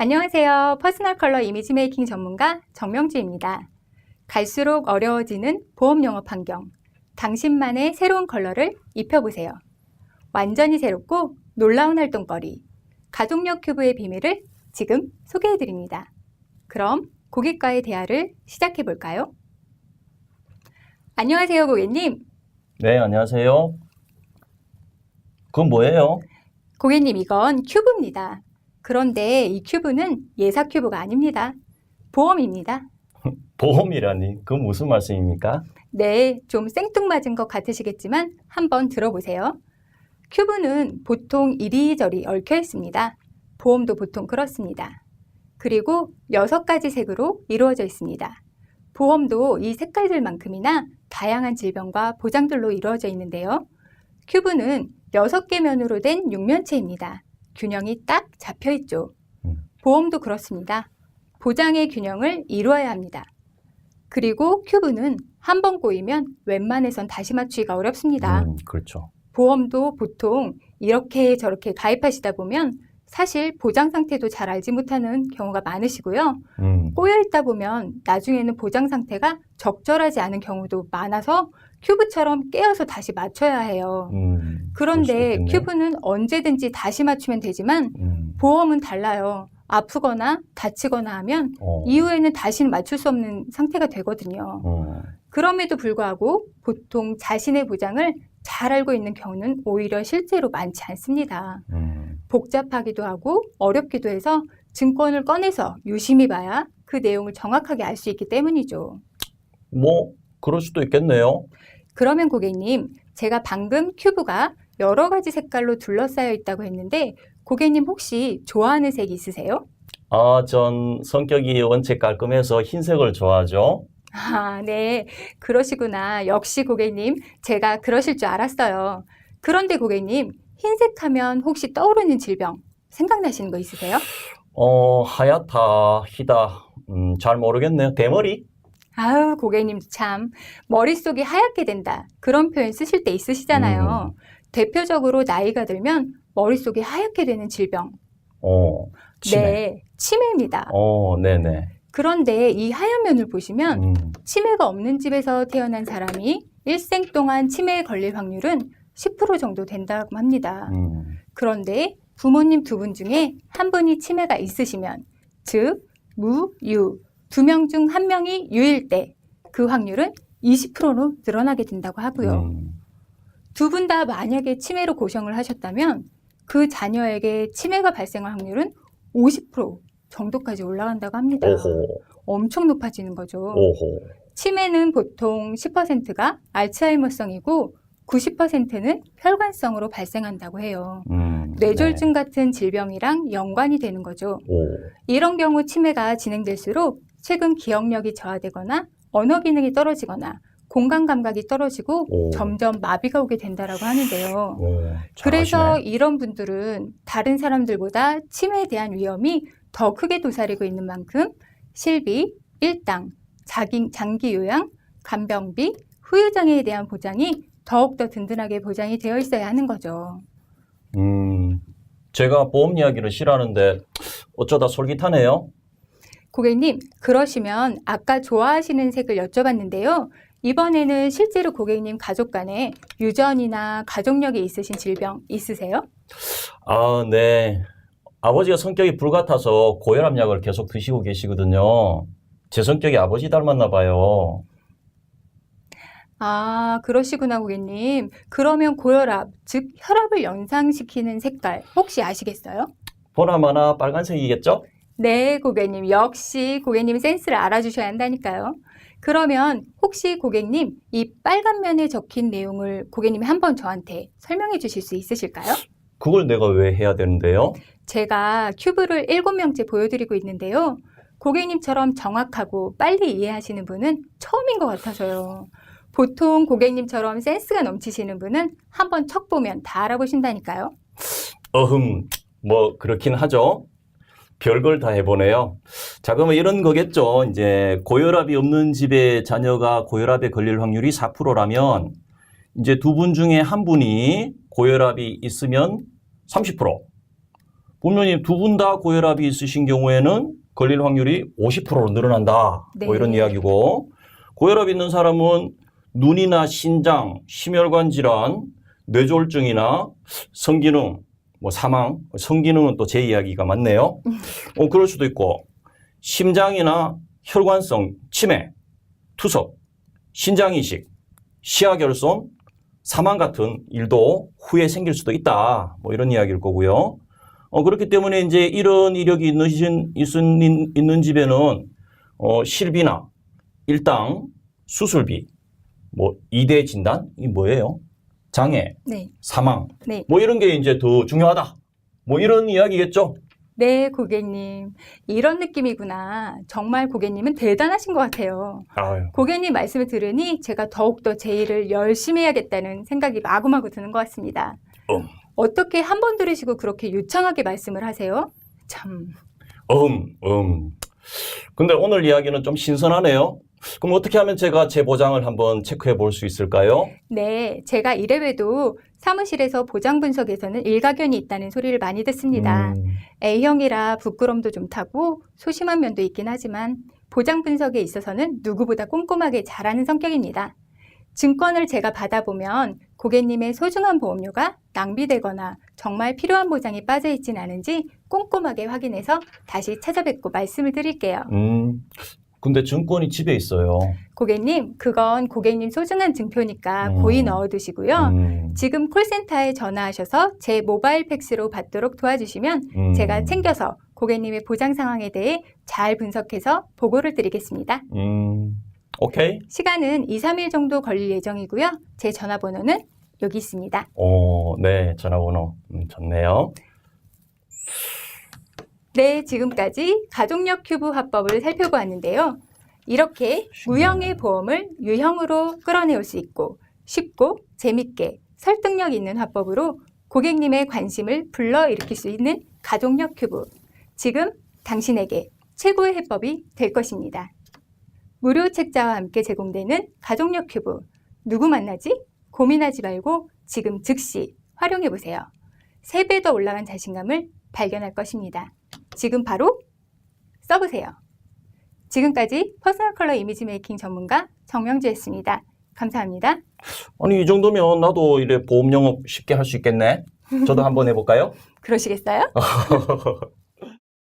안녕하세요. 퍼스널 컬러 이미지 메이킹 전문가 정명주입니다. 갈수록 어려워지는 보험 영업 환경. 당신만의 새로운 컬러를 입혀보세요. 완전히 새롭고 놀라운 활동거리. 가족력 큐브의 비밀을 지금 소개해드립니다. 그럼 고객과의 대화를 시작해볼까요? 안녕하세요, 고객님. 네, 안녕하세요. 그건 뭐예요? 고객님, 이건 큐브입니다. 그런데 이 큐브는 예사 큐브가 아닙니다. 보험입니다. 보험이라니, 그건 무슨 말씀입니까? 네, 좀 생뚱맞은 것 같으시겠지만 한번 들어보세요. 큐브는 보통 이리저리 얽혀 있습니다. 보험도 보통 그렇습니다. 그리고 6가지 색으로 이루어져 있습니다. 보험도 이 색깔들만큼이나 다양한 질병과 보장들로 이루어져 있는데요. 큐브는 6개 면으로 된 육면체입니다. 균형이 딱 잡혀 있죠. 보험도 그렇습니다. 보장의 균형을 이루어야 합니다. 그리고 큐브는 한 번 꼬이면 웬만해선 다시 맞추기가 어렵습니다. 그렇죠. 보험도 보통 이렇게 저렇게 가입하시다 보면 사실 보장 상태도 잘 알지 못하는 경우가 많으시고요. 꼬여 있다 보면 나중에는 보장 상태가 적절하지 않은 경우도 많아서 큐브처럼 깨어서 다시 맞춰야 해요. 그런데 큐브는 언제든지 다시 맞추면 되지만 보험은 달라요. 아프거나 다치거나 하면 이후에는 다시는 맞출 수 없는 상태가 되거든요. 그럼에도 불구하고 보통 자신의 보장을 잘 알고 있는 경우는 오히려 실제로 많지 않습니다. 복잡하기도 하고 어렵기도 해서 증권을 꺼내서 유심히 봐야 그 내용을 정확하게 알 수 있기 때문이죠. 그럴 수도 있겠네요. 그러면 고객님, 제가 방금 큐브가 여러 가지 색깔로 둘러싸여 있다고 했는데 고객님 혹시 좋아하는 색 있으세요? 전 성격이 원체 깔끔해서 흰색을 좋아하죠. 네. 그러시구나. 역시 고객님, 제가 그러실 줄 알았어요. 그런데 고객님, 흰색 하면 혹시 떠오르는 질병 생각나시는 거 있으세요? 하얗다, 희다, 잘 모르겠네요. 대머리? 아유, 고객님 참 머릿속이 하얗게 된다. 그런 표현 쓰실 때 있으시잖아요. 대표적으로 나이가 들면 머릿속이 하얗게 되는 질병. 치매. 네, 치매입니다. 네네. 그런데 이 하얀 면을 보시면 치매가 없는 집에서 태어난 사람이 일생 동안 치매에 걸릴 확률은 10% 정도 된다고 합니다. 그런데 부모님 2분 중에 한 분이 치매가 있으시면, 즉 무, 유, 2명 중 1명이 유일 때 그 확률은 20%로 늘어나게 된다고 하고요. 2분 다 만약에 치매로 고생을 하셨다면 그 자녀에게 치매가 발생할 확률은 50% 정도까지 올라간다고 합니다. 엄청 높아지는 거죠. 치매는 보통 10%가 알츠하이머성이고 90%는 혈관성으로 발생한다고 해요. 뇌졸중 같은 질병이랑 연관이 되는 거죠. 이런 경우 치매가 진행될수록 최근 기억력이 저하되거나 언어 기능이 떨어지거나 공간 감각이 떨어지고 점점 마비가 오게 된다라고 하는데요. 그래서 이런 분들은 다른 사람들보다 치매에 대한 위험이 더 크게 도사리고 있는 만큼 실비, 일당, 장기 요양, 간병비, 후유장애에 대한 보장이 더욱더 든든하게 보장이 되어 있어야 하는 거죠. 제가 보험 이야기를 싫어하는데 어쩌다 솔깃하네요. 고객님, 그러시면 아까 좋아하시는 색을 여쭤봤는데요. 이번에는 실제로 고객님 가족 간에 유전이나 가족력이 있으신 질병 있으세요? 네. 아버지가 성격이 불같아서 고혈압 약을 계속 드시고 계시거든요. 제 성격이 아버지 닮았나 봐요. 그러시구나, 고객님. 그러면 고혈압, 즉 혈압을 연상시키는 색깔 혹시 아시겠어요? 보나마나 빨간색이겠죠? 네, 고객님. 역시 고객님 센스를 알아주셔야 한다니까요. 그러면 혹시 고객님 이 빨간 면에 적힌 내용을 고객님이 한번 저한테 설명해 주실 수 있으실까요? 그걸 내가 왜 해야 되는데요? 제가 큐브를 7명째 보여드리고 있는데요. 고객님처럼 정확하고 빨리 이해하시는 분은 처음인 것 같아서요. 보통 고객님처럼 센스가 넘치시는 분은 한번 척 보면 다 알아보신다니까요. 그렇긴 하죠. 별걸 다 해보네요. 자, 그러면 이런 거겠죠. 이제 고혈압이 없는 집에 자녀가 고혈압에 걸릴 확률이 4%라면 이제 2분 중에 한 분이 고혈압이 있으면 30%. 부모님 두 분 다 고혈압이 있으신 경우에는 걸릴 확률이 50%로 늘어난다. 네. 뭐 이런 이야기고, 고혈압 있는 사람은 눈이나 신장, 심혈관 질환, 뇌졸중이나 성기능, 뭐 사망, 성기능은 또 제 이야기가 맞네요. 그럴 수도 있고, 심장이나 혈관성 치매, 투석, 신장 이식, 시야 결손, 사망 같은 일도 후에 생길 수도 있다. 뭐 이런 이야기일 거고요. 그렇기 때문에 이제 이런 이력이 있는 집에는 실비나 일당, 수술비, 뭐 2대 진단, 이 뭐예요? 장애, 네. 사망, 네. 뭐 이런 게 이제 더 중요하다. 뭐 이런 이야기겠죠? 네, 고객님. 이런 느낌이구나. 정말 고객님은 대단하신 것 같아요. 아유. 고객님 말씀을 들으니 제가 더욱더 제 일을 열심히 해야겠다는 생각이 마구마구 드는 것 같습니다. 어떻게 한 번 들으시고 그렇게 유창하게 말씀을 하세요? 참. 근데 오늘 이야기는 좀 신선하네요. 그럼 어떻게 하면 제가 제 보장을 한번 체크해 볼 수 있을까요? 네, 제가 이래봬도 사무실에서 보장 분석에서는 일가견이 있다는 소리를 많이 듣습니다. A형이라 부끄럼도 좀 타고 소심한 면도 있긴 하지만 보장 분석에 있어서는 누구보다 꼼꼼하게 잘하는 성격입니다. 증권을 제가 받아보면 고객님의 소중한 보험료가 낭비되거나 정말 필요한 보장이 빠져있진 않은지 꼼꼼하게 확인해서 다시 찾아뵙고 말씀을 드릴게요. 근데 증권이 집에 있어요. 고객님, 그건 고객님 소중한 증표니까 고이 넣어두시고요. 지금 콜센터에 전화하셔서 제 모바일 팩스로 받도록 도와주시면 제가 챙겨서 고객님의 보장 상황에 대해 잘 분석해서 보고를 드리겠습니다. 오케이. 시간은 2, 3일 정도 걸릴 예정이고요. 제 전화번호는 여기 있습니다. 네, 전화번호 좋네요. 네, 지금까지 가족력 큐브 화법을 살펴보았는데요. 이렇게 무형의 보험을 유형으로 끌어내올 수 있고 쉽고 재밌게 설득력 있는 화법으로 고객님의 관심을 불러일으킬 수 있는 가족력 큐브. 지금 당신에게 최고의 해법이 될 것입니다. 무료 책자와 함께 제공되는 가족력 큐브. 누구 만나지? 고민하지 말고 지금 즉시 활용해보세요. 3배 더 올라간 자신감을 발견할 것입니다. 지금 바로 써보세요. 지금까지 퍼스널 컬러 이미지 메이킹 전문가 정명주였습니다. 감사합니다. 아니, 이 정도면 나도 이래 보험 영업 쉽게 할 수 있겠네. 저도 한번 해볼까요? 그러시겠어요?